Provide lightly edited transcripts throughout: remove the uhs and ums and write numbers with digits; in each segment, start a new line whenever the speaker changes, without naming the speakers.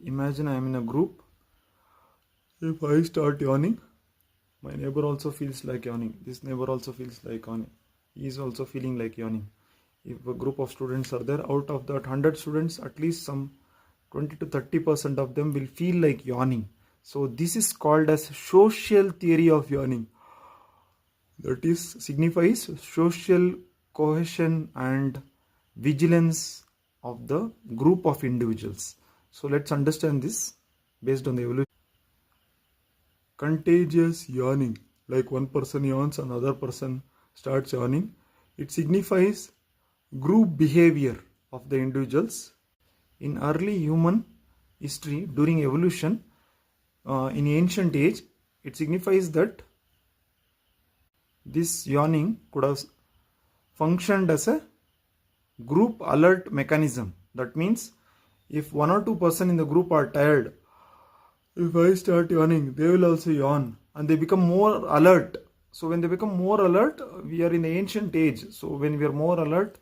Imagine I am in a group. If I start yawning, my neighbor also feels like yawning. This neighbor also feels like yawning. He is also feeling like yawning. If a group of students are there, out of that 100 students, at least some 20 to 30% of them will feel like yawning. So this is called as social theory of yawning. That is signifies social cohesion and vigilance of the group of individuals. So let's understand this based on the evolution. Contagious yawning, like one person yawns, another person starts yawning. It signifies group behavior of the individuals. In early human history, during evolution, in ancient age, it signifies that this yawning could have functioned as a group alert mechanism. That means if one or two person in the group are tired, if I start yawning, they will also yawn and they become more alert. So when they become more alert, we are in the ancient age. So when we are more alert,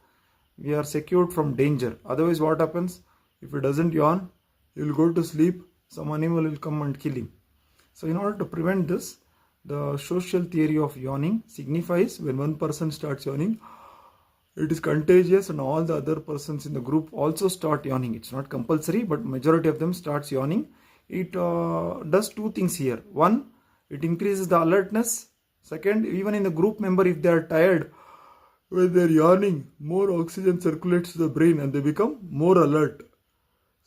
we are secured from danger. Otherwise, what happens? If he doesn't yawn, he will go to sleep, some animal will come and kill him. So in order to prevent this, the social theory of yawning signifies when one person starts yawning, it is contagious and all the other persons in the group also start yawning. It's not compulsory, but majority of them starts yawning. It does two things here. One, it increases the alertness. Second, even in the group member, if they are tired, when they are yawning, more oxygen circulates to the brain and they become more alert.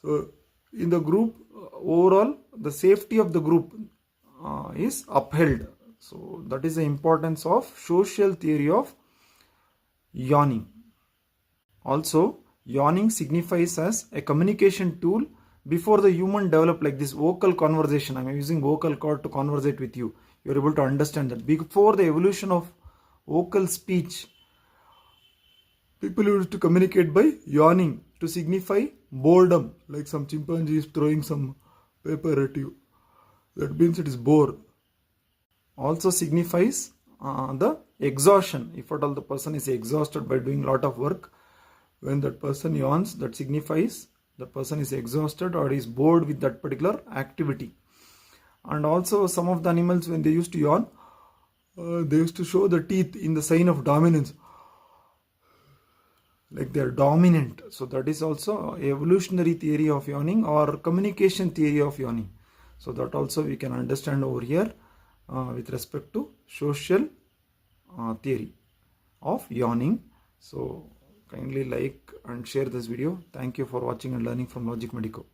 So in the group, overall, the safety of the group is upheld. So that is the importance of social theory of yawning. Also, yawning signifies as a communication tool. Before the human developed like this vocal conversation, I am using vocal cord to conversate with you. You are able to understand that. Before the evolution of vocal speech, people used to communicate by yawning to signify boredom. Like some chimpanzee is throwing some paper at you. That means it is bore. Also signifies the exhaustion. If at all the person is exhausted by doing lot of work, when that person yawns, that signifies the person is exhausted or is bored with that particular activity. And also some of the animals, when they used to yawn, they used to show the teeth in the sign of dominance, like they are dominant. So that is also evolutionary theory of yawning or communication theory of yawning. So that also we can understand over here with respect to social theory of yawning. So kindly like and share this video. Thank you for watching and learning from Logic Medico.